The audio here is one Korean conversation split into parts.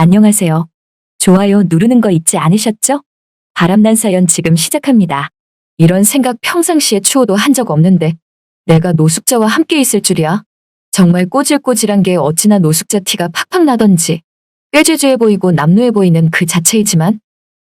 안녕하세요. 좋아요 누르는 거 잊지 않으셨죠? 바람난 사연 지금 시작합니다. 이런 생각 평상시에 추워도 한 적 없는데 내가 노숙자와 함께 있을 줄이야. 정말 꼬질꼬질한 게 어찌나 노숙자 티가 팍팍 나던지 꾀죄죄해 보이고 남루해 보이는 그 자체이지만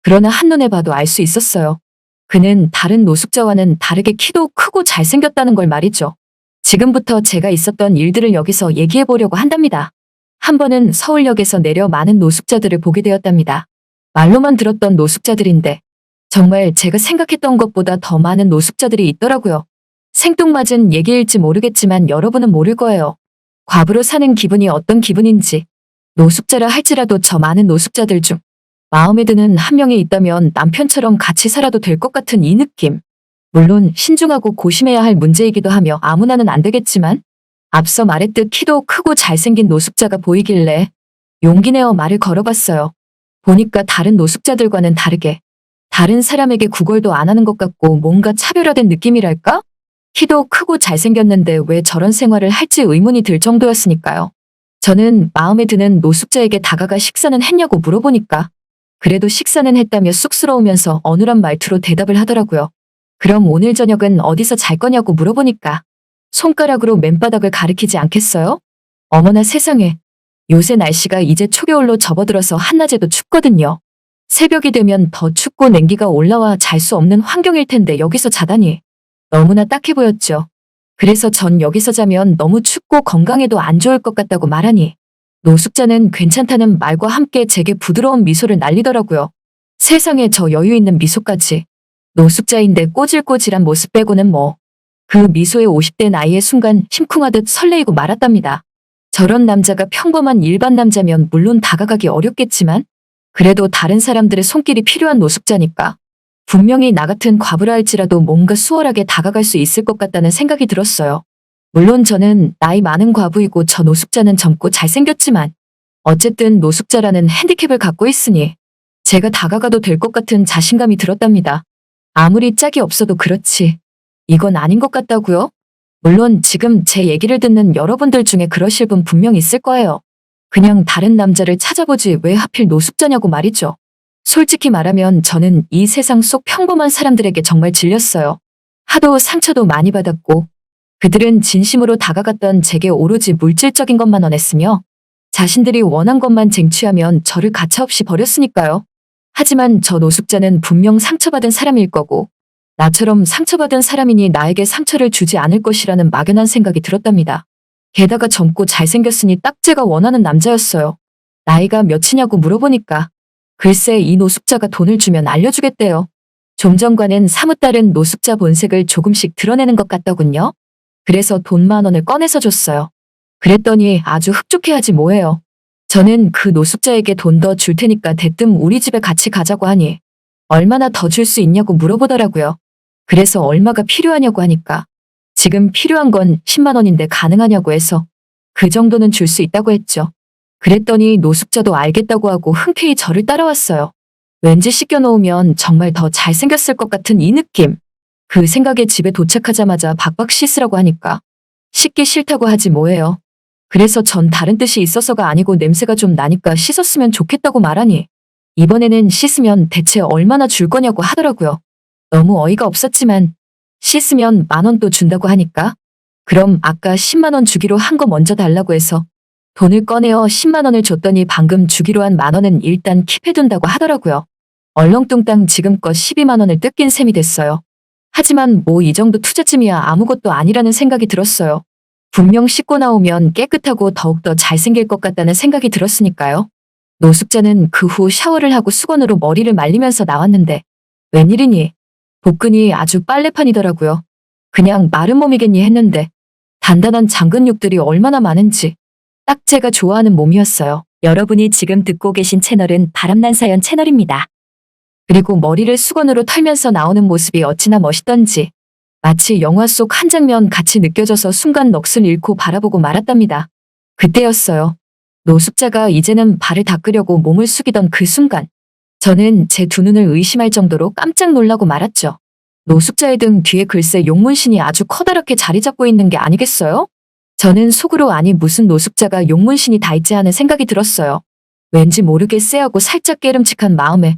그러나 한눈에 봐도 알 수 있었어요. 그는 다른 노숙자와는 다르게 키도 크고 잘생겼다는 걸 말이죠. 지금부터 제가 있었던 일들을 여기서 얘기해 보려고 한답니다. 한 번은 서울역에서 내려 많은 노숙자들을 보게 되었답니다. 말로만 들었던 노숙자들인데 정말 제가 생각했던 것보다 더 많은 노숙자들이 있더라고요. 생뚱맞은 얘기일지 모르겠지만 여러분은 모를 거예요. 과부로 사는 기분이 어떤 기분인지. 노숙자라 할지라도 저 많은 노숙자들 중 마음에 드는 한 명이 있다면 남편처럼 같이 살아도 될 것 같은 이 느낌. 물론 신중하고 고심해야 할 문제이기도 하며 아무나는 안 되겠지만 앞서 말했듯 키도 크고 잘생긴 노숙자가 보이길래 용기 내어 말을 걸어봤어요. 보니까 다른 노숙자들과는 다르게 다른 사람에게 구걸도 안 하는 것 같고 뭔가 차별화된 느낌이랄까? 키도 크고 잘생겼는데 왜 저런 생활을 할지 의문이 들 정도였으니까요. 저는 마음에 드는 노숙자에게 다가가 식사는 했냐고 물어보니까 그래도 식사는 했다며 쑥스러우면서 어눌한 말투로 대답을 하더라고요. 그럼 오늘 저녁은 어디서 잘 거냐고 물어보니까 손가락으로 맨바닥을 가리키지 않겠어요? 어머나 세상에. 요새 날씨가 이제 초겨울로 접어들어서 한낮에도 춥거든요. 새벽이 되면 더 춥고 냉기가 올라와 잘 수 없는 환경일 텐데 여기서 자다니. 너무나 딱해 보였죠. 그래서 전 여기서 자면 너무 춥고 건강에도 안 좋을 것 같다고 말하니 노숙자는 괜찮다는 말과 함께 제게 부드러운 미소를 날리더라고요. 세상에 저 여유 있는 미소까지. 노숙자인데 꼬질꼬질한 모습 빼고는 뭐. 그 미소의 50대 나이의 순간 심쿵하듯 설레이고 말았답니다. 저런 남자가 평범한 일반 남자면 물론 다가가기 어렵겠지만 그래도 다른 사람들의 손길이 필요한 노숙자니까 분명히 나 같은 과부라 할지라도 뭔가 수월하게 다가갈 수 있을 것 같다는 생각이 들었어요. 물론 저는 나이 많은 과부이고 저 노숙자는 젊고 잘생겼지만 어쨌든 노숙자라는 핸디캡을 갖고 있으니 제가 다가가도 될 것 같은 자신감이 들었답니다. 아무리 짝이 없어도 그렇지. 이건 아닌 것 같다고요? 물론 지금 제 얘기를 듣는 여러분들 중에 그러실 분 분명 있을 거예요. 그냥 다른 남자를 찾아보지 왜 하필 노숙자냐고 말이죠. 솔직히 말하면 저는 이 세상 속 평범한 사람들에게 정말 질렸어요. 하도 상처도 많이 받았고 그들은 진심으로 다가갔던 제게 오로지 물질적인 것만 원했으며 자신들이 원한 것만 쟁취하면 저를 가차없이 버렸으니까요. 하지만 저 노숙자는 분명 상처받은 사람일 거고 나처럼 상처받은 사람이니 나에게 상처를 주지 않을 것이라는 막연한 생각이 들었답니다. 게다가 젊고 잘생겼으니 딱 제가 원하는 남자였어요. 나이가 몇이냐고 물어보니까 글쎄 이 노숙자가 돈을 주면 알려주겠대요. 좀 전과는 사뭇 다른 노숙자 본색을 조금씩 드러내는 것 같더군요. 그래서 돈 10,000원을 꺼내서 줬어요. 그랬더니 아주 흡족해하지 뭐예요. 저는 그 노숙자에게 돈 더 줄 테니까 대뜸 우리 집에 같이 가자고 하니 얼마나 더 줄 수 있냐고 물어보더라고요. 그래서 얼마가 필요하냐고 하니까 지금 필요한 건 10만 원인데 가능하냐고 해서 그 정도는 줄 수 있다고 했죠. 그랬더니 노숙자도 알겠다고 하고 흔쾌히 저를 따라왔어요. 왠지 씻겨놓으면 정말 더 잘생겼을 것 같은 이 느낌. 그 생각에 집에 도착하자마자 박박 씻으라고 하니까 씻기 싫다고 하지 뭐예요. 그래서 전 다른 뜻이 있어서가 아니고 냄새가 좀 나니까 씻었으면 좋겠다고 말하니 이번에는 씻으면 대체 얼마나 줄 거냐고 하더라고요. 너무 어이가 없었지만 씻으면 10,000원 또 준다고 하니까 그럼 아까 10만 원 주기로 한 거 먼저 달라고 해서 돈을 꺼내어 10만 원을 줬더니 방금 주기로 한 10,000원은 일단 킵해둔다고 하더라고요. 얼렁뚱땅 지금껏 12만 원을 뜯긴 셈이 됐어요. 하지만 뭐 이 정도 투자쯤이야 아무것도 아니라는 생각이 들었어요. 분명 씻고 나오면 깨끗하고 더욱더 잘생길 것 같다는 생각이 들었으니까요. 노숙자는 그 후 샤워를 하고 수건으로 머리를 말리면서 나왔는데 웬일이니? 복근이 아주 빨래판이더라고요. 그냥 마른 몸이겠니 했는데 단단한 장근육들이 얼마나 많은지 딱 제가 좋아하는 몸이었어요. 여러분이 지금 듣고 계신 채널은 바람난 사연 채널입니다. 그리고 머리를 수건으로 털면서 나오는 모습이 어찌나 멋있던지 마치 영화 속 한 장면 같이 느껴져서 순간 넋을 잃고 바라보고 말았답니다. 그때였어요. 노숙자가 이제는 발을 닦으려고 몸을 숙이던 그 순간 저는 제 두 눈을 의심할 정도로 깜짝 놀라고 말았죠. 노숙자의 등 뒤에 글쎄 용문신이 아주 커다랗게 자리 잡고 있는 게 아니겠어요? 저는 속으로 아니 무슨 노숙자가 용문신이 다 있지 하는 생각이 들었어요. 왠지 모르게 쎄하고 살짝 깨름칙한 마음에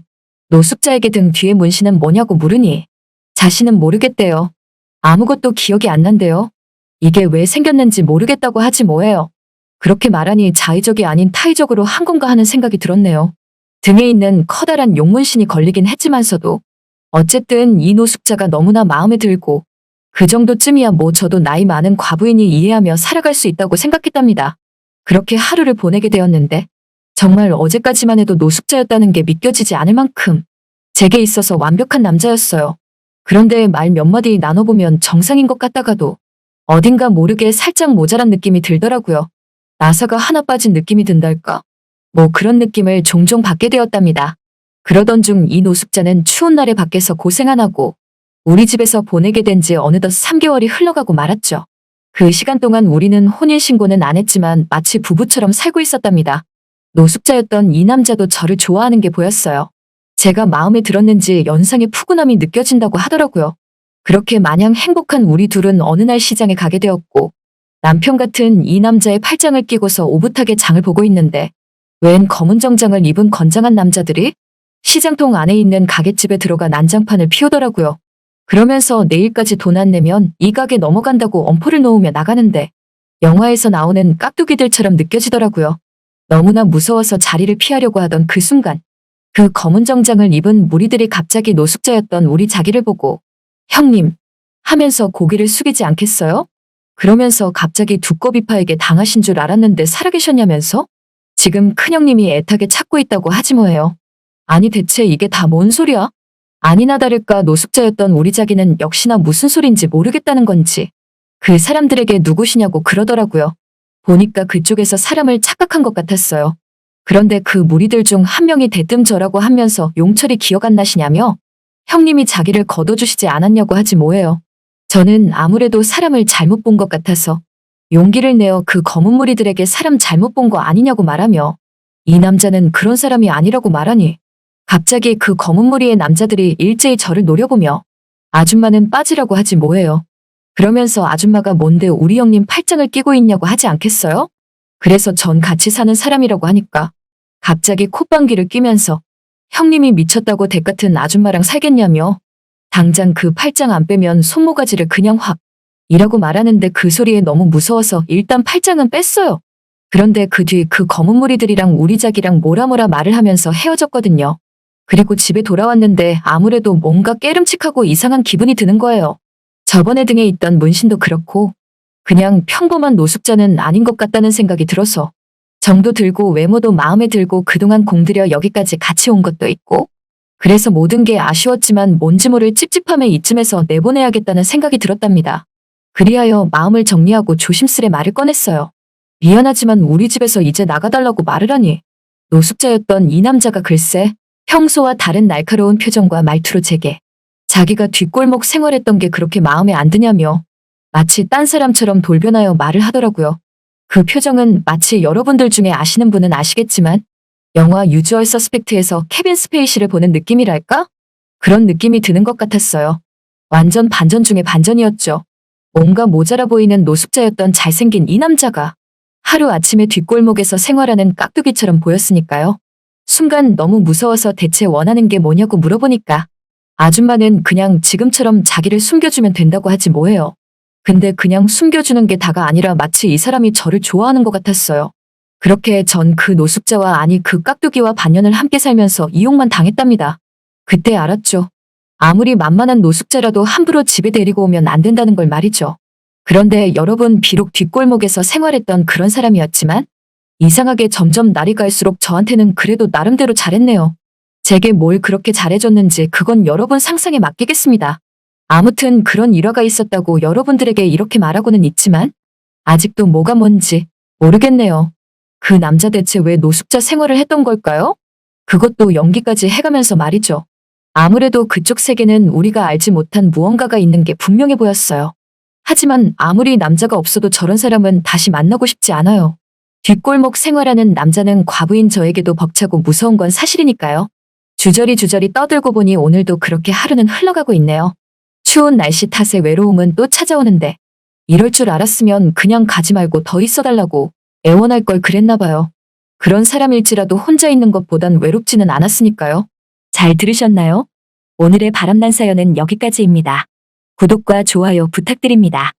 노숙자에게 등 뒤에 문신은 뭐냐고 물으니 자신은 모르겠대요. 아무것도 기억이 안 난대요. 이게 왜 생겼는지 모르겠다고 하지 뭐예요. 그렇게 말하니 자의적이 아닌 타의적으로 한 건가 하는 생각이 들었네요. 등에 있는 커다란 용문신이 걸리긴 했지만서도 어쨌든 이 노숙자가 너무나 마음에 들고 그 정도쯤이야 뭐 저도 나이 많은 과부인이 이해하며 살아갈 수 있다고 생각했답니다. 그렇게 하루를 보내게 되었는데 정말 어제까지만 해도 노숙자였다는 게 믿겨지지 않을 만큼 제게 있어서 완벽한 남자였어요. 그런데 말 몇 마디 나눠보면 정상인 것 같다가도 어딘가 모르게 살짝 모자란 느낌이 들더라고요. 나사가 하나 빠진 느낌이 든달까? 뭐 그런 느낌을 종종 받게 되었답니다. 그러던 중 이 노숙자는 추운 날에 밖에서 고생 안 하고 우리 집에서 보내게 된 지 어느덧 3개월이 흘러가고 말았죠. 그 시간 동안 우리는 혼인신고는 안 했지만 마치 부부처럼 살고 있었답니다. 노숙자였던 이 남자도 저를 좋아하는 게 보였어요. 제가 마음에 들었는지 연상의 푸근함이 느껴진다고 하더라고요. 그렇게 마냥 행복한 우리 둘은 어느 날 시장에 가게 되었고 남편 같은 이 남자의 팔짱을 끼고서 오붓하게 장을 보고 있는데 웬 검은 정장을 입은 건장한 남자들이 시장통 안에 있는 가게집에 들어가 난장판을 피우더라고요. 그러면서 내일까지 돈 안 내면 이 가게 넘어간다고 엄포를 놓으며 나가는데 영화에서 나오는 깍두기들처럼 느껴지더라고요. 너무나 무서워서 자리를 피하려고 하던 그 순간 그 검은 정장을 입은 무리들이 갑자기 노숙자였던 우리 자기를 보고 형님 하면서 고개를 숙이지 않겠어요? 그러면서 갑자기 두꺼비파에게 당하신 줄 알았는데 살아계셨냐면서? 지금 큰형님이 애타게 찾고 있다고 하지 뭐예요. 아니 대체 이게 다 뭔 소리야? 아니나 다를까 노숙자였던 우리 자기는 역시나 무슨 소린지 모르겠다는 건지 그 사람들에게 누구시냐고 그러더라고요. 보니까 그쪽에서 사람을 착각한 것 같았어요. 그런데 그 무리들 중 한 명이 대뜸 저라고 하면서 용철이 기억 안 나시냐며 형님이 자기를 거둬주시지 않았냐고 하지 뭐예요. 저는 아무래도 사람을 잘못 본 것 같아서 용기를 내어 그 검은 무리들에게 사람 잘못 본 거 아니냐고 말하며 이 남자는 그런 사람이 아니라고 말하니 갑자기 그 검은 무리의 남자들이 일제히 저를 노려보며 아줌마는 빠지라고 하지 뭐예요. 그러면서 아줌마가 뭔데 우리 형님 팔짱을 끼고 있냐고 하지 않겠어요? 그래서 전 같이 사는 사람이라고 하니까 갑자기 콧방귀를 뀌면서 형님이 미쳤다고 댁 같은 아줌마랑 살겠냐며 당장 그 팔짱 안 빼면 손모가지를 그냥 확 이라고 말하는데 그 소리에 너무 무서워서 일단 팔짱은 뺐어요. 그런데 그 뒤 그 검은 무리들이랑 우리 자기랑 뭐라 말을 하면서 헤어졌거든요. 그리고 집에 돌아왔는데 아무래도 뭔가 깨름칙하고 이상한 기분이 드는 거예요. 저번에 등에 있던 문신도 그렇고 그냥 평범한 노숙자는 아닌 것 같다는 생각이 들어서 정도 들고 외모도 마음에 들고 그동안 공들여 여기까지 같이 온 것도 있고 그래서 모든 게 아쉬웠지만 뭔지 모를 찝찝함에 이쯤에서 내보내야겠다는 생각이 들었답니다. 그리하여 마음을 정리하고 조심스레 말을 꺼냈어요. 미안하지만 우리 집에서 이제 나가달라고 말을 하니 노숙자였던 이 남자가 글쎄 평소와 다른 날카로운 표정과 말투로 제게 자기가 뒷골목 생활했던 게 그렇게 마음에 안 드냐며 마치 딴 사람처럼 돌변하여 말을 하더라고요. 그 표정은 마치 여러분들 중에 아시는 분은 아시겠지만 영화 유주얼 서스펙트에서 케빈 스페이시를 보는 느낌이랄까? 그런 느낌이 드는 것 같았어요. 완전 반전 중에 반전이었죠. 뭔가 모자라 보이는 노숙자였던 잘생긴 이 남자가 하루아침에 뒷골목에서 생활하는 깍두기처럼 보였으니까요. 순간 너무 무서워서 대체 원하는 게 뭐냐고 물어보니까 아줌마는 그냥 지금처럼 자기를 숨겨주면 된다고 하지 뭐예요. 근데 그냥 숨겨주는 게 다가 아니라 마치 이 사람이 저를 좋아하는 것 같았어요. 그렇게 전 그 노숙자와 아니 그 깍두기와 반년을 함께 살면서 이용만 당했답니다. 그때 알았죠. 아무리 만만한 노숙자라도 함부로 집에 데리고 오면 안 된다는 걸 말이죠. 그런데 여러분 비록 뒷골목에서 생활했던 그런 사람이었지만 이상하게 점점 날이 갈수록 저한테는 그래도 나름대로 잘했네요. 제게 뭘 그렇게 잘해줬는지 그건 여러분 상상에 맡기겠습니다. 아무튼 그런 일화가 있었다고 여러분들에게 이렇게 말하고는 있지만 아직도 뭐가 뭔지 모르겠네요. 그 남자 대체 왜 노숙자 생활을 했던 걸까요? 그것도 연기까지 해가면서 말이죠. 아무래도 그쪽 세계는 우리가 알지 못한 무언가가 있는 게 분명해 보였어요. 하지만 아무리 남자가 없어도 저런 사람은 다시 만나고 싶지 않아요. 뒷골목 생활하는 남자는 과부인 저에게도 벅차고 무서운 건 사실이니까요. 주저리 떠들고 보니 오늘도 그렇게 하루는 흘러가고 있네요. 추운 날씨 탓에 외로움은 또 찾아오는데 이럴 줄 알았으면 그냥 가지 말고 더 있어달라고 애원할 걸 그랬나 봐요. 그런 사람일지라도 혼자 있는 것보단 외롭지는 않았으니까요. 잘 들으셨나요? 오늘의 바람난 사연은 여기까지입니다. 구독과 좋아요 부탁드립니다.